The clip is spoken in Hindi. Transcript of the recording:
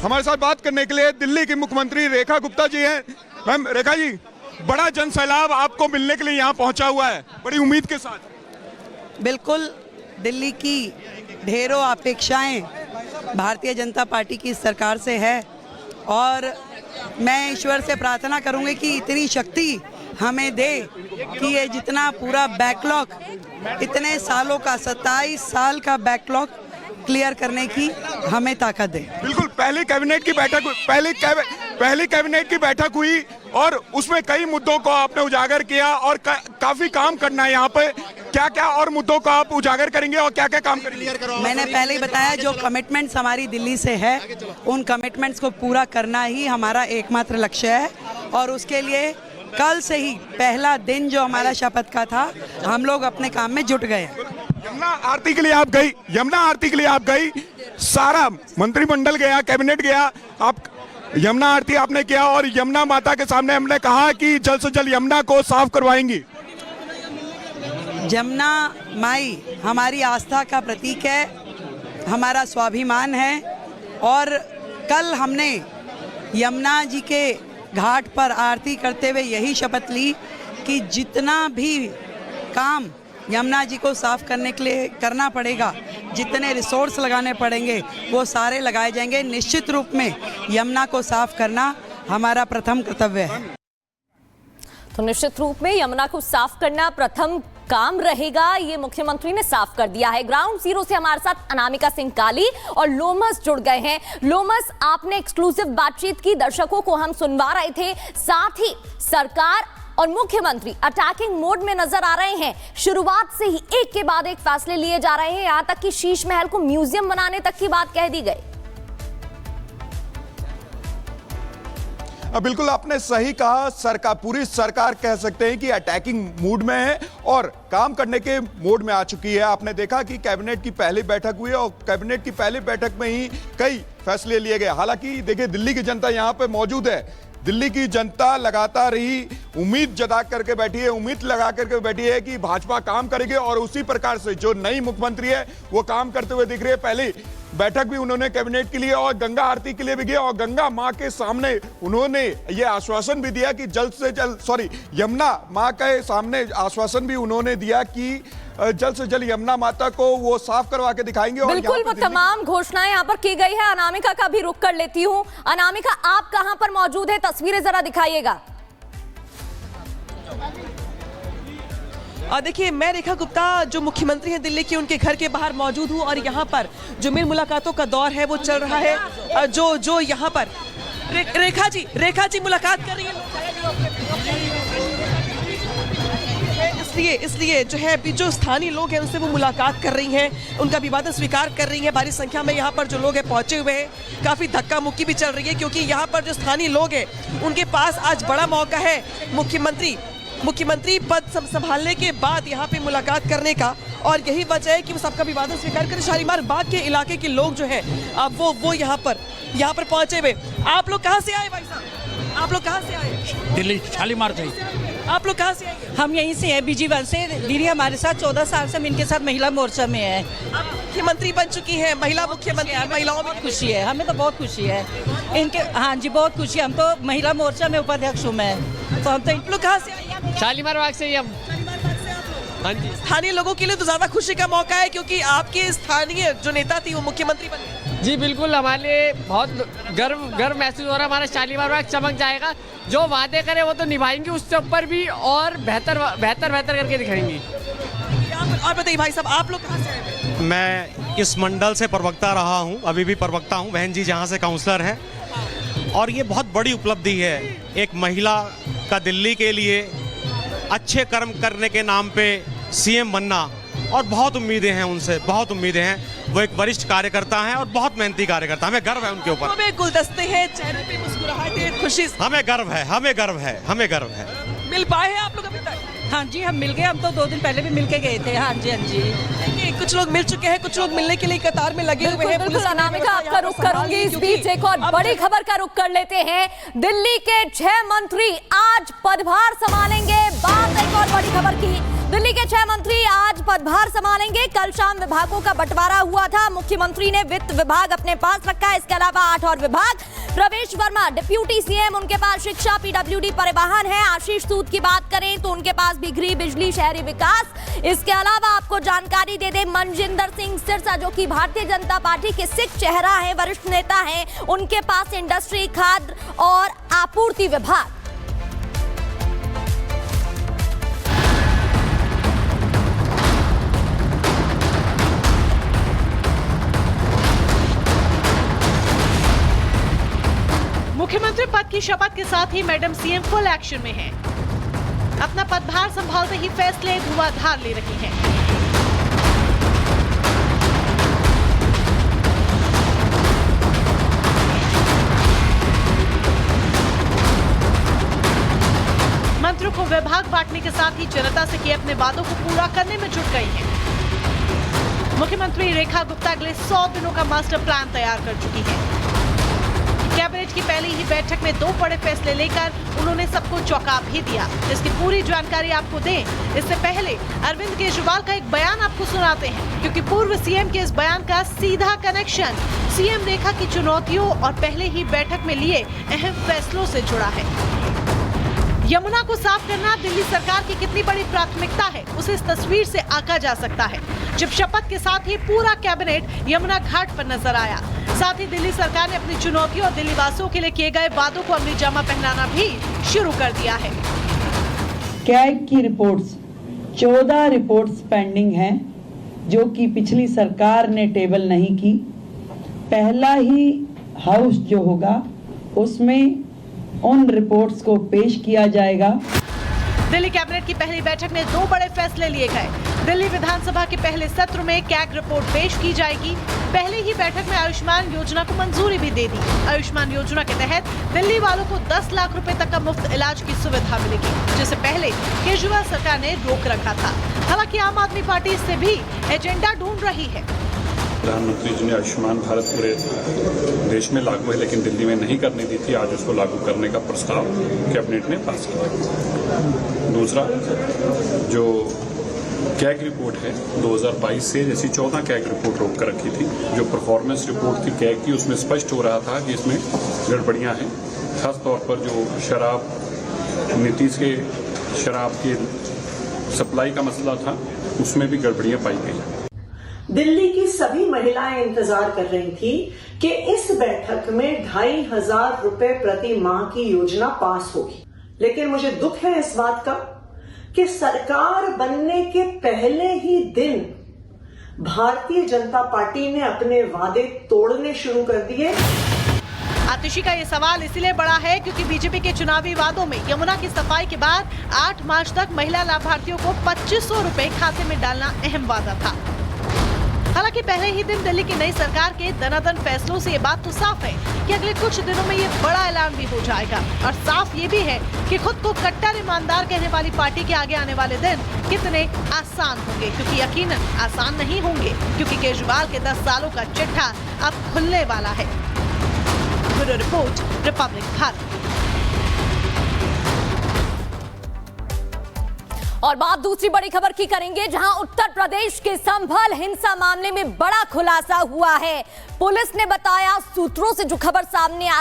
हमारे साथ बात करने के लिए दिल्ली की मुख्यमंत्री रेखा गुप्ता जी हैं। मैम रेखा जी, बड़ा जन सैलाब आपको मिलने के लिए यहाँ पहुँचा हुआ है, बड़ी उम्मीद के साथ। बिल्कुल, दिल्ली की ढेरों अपेक्षाएं भारतीय जनता पार्टी की सरकार से है और मैं ईश्वर से प्रार्थना करूंगी कि इतनी शक्ति हमें दे कि ये जितना पूरा बैकलॉग, इतने सालों का 27 साल का बैकलॉग क्लियर करने की हमें ताकत दे। बिल्कुल, पहली कैबिनेट की बैठक हुई और उसमें कई मुद्दों को आपने उजागर किया और काफी काम करना है यहाँ पे। क्या क्या और मुद्दों को आप उजागर करेंगे और क्या क्या काम करेंगे? मैंने पहले ही बताया, जो कमिटमेंट्स हमारी दिल्ली से है उन कमिटमेंट्स को पूरा करना ही हमारा एकमात्र लक्ष्य है और उसके लिए कल से ही पहला दिन जो हमारा शपथ का था, हम लोग अपने काम में जुट गए। यमुना आरती के लिए आप गई, सारा मंत्रिमंडल गया, कैबिनेट गया, आप यमुना आरती आपने किया और यमुना माता के सामने हमने कहा कि जल्द से जल्द यमुना को साफ करवाएंगी। यमुना माई हमारी आस्था का प्रतीक है, हमारा स्वाभिमान है और कल हमने यमुना जी के घाट पर आरती करते हुए यही शपथ ली कि जितना भी काम यमुना जी को साफ करने के लिए करना पड़ेगा, जितने रिसोर्स लगाने पड़ेंगे वो सारे लगाए जाएंगे। निश्चित रूप में यमुना को साफ करना हमारा प्रथम कर्तव्य है। तो निश्चित रूप में यमुना को साफ करना प्रथम काम रहेगा, ये मुख्यमंत्री ने साफ कर दिया है। ग्राउंड जीरो से हमारे साथ अनामिका सिंह काली और लोमस जुड़ गए हैं। लोमस, आपने एक्सक्लूसिव बातचीत की, दर्शकों को हम सुनवा रहे थे, साथ ही सरकार और मुख्यमंत्री अटैकिंग मोड में नजर आ रहे हैं। शुरुआत से ही एक के बाद एक फैसले लिए जा रहे हैं, यहां तक कि शीश महल को म्यूजियम बनाने तक की बात कह दी गई। बिल्कुल आपने सही कहा, पूरी सरकार कह सकते हैं कि अटैकिंग मूड में है और काम करने के मोड में आ चुकी है। आपने देखा कि कैबिनेट की पहली बैठक हुई और कैबिनेट की पहली बैठक में ही कई फैसले लिए गए। हालांकि देखिए, दिल्ली की जनता यहाँ पे मौजूद है, दिल्ली की जनता लगातार ही उम्मीद जता करके बैठी है, उम्मीद लगा करके बैठी है कि भाजपा काम करेगी और उसी प्रकार से जो नई मुख्यमंत्री है वो काम करते हुए दिख रही है। पहली बैठक भी उन्होंने कैबिनेट के लिए और गंगा आरती के लिए भी किया और गंगा मां के सामने उन्होंने ये आश्वासन भी दिया कि जल्द से जल्द यमुना मां के सामने आश्वासन भी उन्होंने दिया कि जल्द से जल्द यमुना माता को वो साफ करवा के दिखाएंगे। और बिल्कुल, वो तमाम घोषणाएं यहाँ पर की गई है। अनामिका का भी रुख कर लेती हूँ। अनामिका, आप कहां पर मौजूद है, तस्वीरें जरा दिखाइएगा। देखिए, मैं रेखा गुप्ता जो मुख्यमंत्री हैं दिल्ली की, उनके घर के बाहर मौजूद हूँ और यहाँ पर जो मिल मुलाकातों का दौर है वो चल रहा है। जो यहाँ पर रेखा जी मुलाकात कर रही है, इसलिए जो है अभी जो स्थानीय लोग हैं उनसे वो मुलाकात कर रही हैं, उनका अभिवादन स्वीकार कर रही हैं। भारी संख्या में यहाँ पर जो लोग हैं पहुंचे हुए हैं, काफी धक्का मुक्की भी चल रही है क्योंकि यहाँ पर जो स्थानीय लोग हैं उनके पास आज बड़ा मौका है मुख्यमंत्री पद संभालने के बाद यहाँ पे मुलाकात करने का और यही वजह है कि वो सबका अभिवादन स्वीकार करें। शालीमार बाग के इलाके के लोग जो है वो यहाँ पर पहुंचे हुए। आप लोग कहाँ से आए भाई साहब? आप लोग कहाँ से आए? दिल्ली शालीमार से। आप लोग कहाँ से आए? हम यहीं से हैं, BG1 से। दीदी हमारे साथ 14 साल से हम इनके साथ महिला मोर्चा में है। आप मुख्यमंत्री बन चुकी हैं, महिला मुख्यमंत्री। महिलाओं में खुशी है, हमें तो बहुत खुशी है इनके। हाँ जी, बहुत खुशी है। हम तो महिला मोर्चा में उपाध्यक्ष हूँ मैं। तो हम तो आप लोग कहाँ से आए? शालीमार बाग से ही हम। हाँ जी, स्थानीय लोगों के लिए तो ज्यादा खुशी का मौका है क्योंकि आपके स्थानीय जो नेता थी वो मुख्यमंत्री बन गए। जी बिल्कुल, हमारे लिए बहुत गर्व महसूस हो रहा है। हमारा शालीमार बाग चमक जाएगा, जो वादे करे वो तो निभाएंगे, उससे ऊपर भी और बेहतर करके दिखाएंगे। और बताइए भाई साहब, आप लोग कहाँ से आए? मैं इस मंडल से प्रवक्ता रहा हूँ, अभी भी प्रवक्ता हूँ। बहन जी जहाँ से काउंसलर हैं और ये बहुत बड़ी उपलब्धि है एक महिला का दिल्ली के लिए अच्छे कर्म करने के नाम पे CM बनना और बहुत उम्मीदें हैं उनसे, बहुत उम्मीदें हैं। वो एक वरिष्ठ कार्यकर्ता हैं और बहुत मेहनती कार्यकर्ता, हमें गर्व है उनके ऊपर। हमें गुलदस्ते हैं, चेहरे पे मुस्कुराहटें, खुशी। हमें गर्व है। मिल पाए हैं आप लोग अभी तक? हाँ जी, हम मिल गए। हम तो 2 दिन पहले भी मिल के गए थे। हाँ जी। देखिए, कुछ लोग मिल चुके हैं, कुछ लोग मिलने के लिए कतार में लगे हुए हैं। बिल्कुल अनामिका, आपका रुख करूंगी। इस बीच एक और बड़ी खबर का रुख कर लेते हैं। दिल्ली के 6 मंत्री आज पदभार संभालेंगे। बात एक और बड़ी खबर की, दिल्ली के 6 मंत्री आज पदभार संभालेंगे। कल शाम विभागों का बंटवारा हुआ था। मुख्यमंत्री ने वित्त विभाग अपने पास रखा है। इसके अलावा 8 और विभाग। प्रवेश वर्मा डिप्यूटी सीएम, उनके पास शिक्षा, पीडब्ल्यूडी, परिवहन है। आशीष सूद की बात करें तो उनके पास भी गृह, बिजली, शहरी विकास। इसके अलावा आपको जानकारी दे दें, मनजिंदर सिंह सिरसा जो कि भारतीय जनता पार्टी के सिख चेहरा है, वरिष्ठ नेता हैं, उनके पास इंडस्ट्री, खाद्य और आपूर्ति विभाग। मुख्यमंत्री पद की शपथ के साथ ही मैडम सीएम फुल एक्शन में हैं। अपना पदभार संभालते ही फैसले धुआंधार ले रही हैं। मंत्रियों को विभाग बांटने के साथ ही जनता से किए अपने वादों को पूरा करने में जुट गई हैं। मुख्यमंत्री रेखा गुप्ता अगले 100 दिनों का मास्टर प्लान तैयार कर चुकी है। कैबिनेट की पहली ही बैठक में 2 बड़े फैसले लेकर उन्होंने सबको चौंका भी दिया। इसकी पूरी जानकारी आपको दें इससे पहले अरविंद केजरीवाल का एक बयान आपको सुनाते हैं, क्योंकि पूर्व सीएम के इस बयान का सीधा कनेक्शन सीएम रेखा की चुनौतियों और पहले ही बैठक में लिए अहम फैसलों से जुड़ा है। यमुना को साफ करना दिल्ली सरकार की कितनी बड़ी प्राथमिकता है, उसे इस तस्वीर से आंका जा सकता है, जब शपथ के साथ ही पूरा कैबिनेट यमुना घाट पर नजर आया। साथ ही दिल्ली सरकार ने अपनी चुनौतियों और दिल्ली वासियों के लिए किए गए वादों को अमली जामा पहनाना भी शुरू कर दिया है। कैग की रिपोर्ट्स 14 रिपोर्ट्स पेंडिंग हैं, जो कि पिछली सरकार ने टेबल नहीं की। पहला ही हाउस जो होगा उसमें उन रिपोर्ट्स को पेश किया जाएगा। दिल्ली कैबिनेट की पहली बैठक में 2 बड़े फैसले लिए गए। दिल्ली विधानसभा के पहले सत्र में कैग रिपोर्ट पेश की जाएगी। पहले ही बैठक में आयुष्मान योजना को मंजूरी भी दे दी। आयुष्मान योजना के तहत दिल्ली वालों को 10 लाख रुपए तक का मुफ्त इलाज की सुविधा मिलेगी, जिसे पहले केजरीवाल सरकार ने रोक रखा था। हालांकि आम आदमी पार्टी इससे भी एजेंडा ढूंढ रही है। प्रधानमंत्री जी ने आयुष्मान भारत पूरे देश में लागू है, लेकिन दिल्ली में नहीं करने दी थी। आज उसको लागू करने का प्रस्ताव कैबिनेट ने पास किया। दूसरा, जो कैग रिपोर्ट है 2022 से जैसी 14 कैग रिपोर्ट रोक कर रखी थी। जो परफॉर्मेंस रिपोर्ट थी कैग की, उसमें स्पष्ट हो रहा था कि इसमें गड़बड़ियां हैं। खास तौर पर जो शराब नीतीश के शराब की सप्लाई का मसला था, उसमें भी गड़बड़ियां पाई गई। दिल्ली की सभी महिलाएं इंतजार कर रही थी कि इस बैठक में 2500 रुपए प्रति माह की योजना पास होगी, लेकिन मुझे दुख है इस बात का कि सरकार बनने के पहले ही दिन भारतीय जनता पार्टी ने अपने वादे तोड़ने शुरू कर दिए। आतिशी का ये सवाल इसलिए बड़ा है क्योंकि बीजेपी के चुनावी वादों में यमुना की सफाई के बाद 8 मार्च तक महिला लाभार्थियों को 2500 रुपए खाते में डालना अहम वादा था। हालांकि पहले ही दिन दिल्ली की नई सरकार के दनादन फैसलों से ये बात तो साफ है कि अगले कुछ दिनों में ये बड़ा ऐलान भी हो जाएगा। और साफ ये भी है कि खुद को कट्टर ईमानदार कहने वाली पार्टी के आगे आने वाले दिन कितने आसान होंगे, क्योंकि यकीनन आसान नहीं होंगे, क्योंकि केजरीवाल के 10 सालों का चिट्ठा अब खुलने वाला है। Bureau report, Republic Bharat. और बात दूसरी बड़ी खबर की करेंगे, जहां उत्तर प्रदेश के संभल हिंसा मामले में बड़ा खुलासा हुआ है। पुलिस ने बताया, सूत्रों से जो खबर सामने आ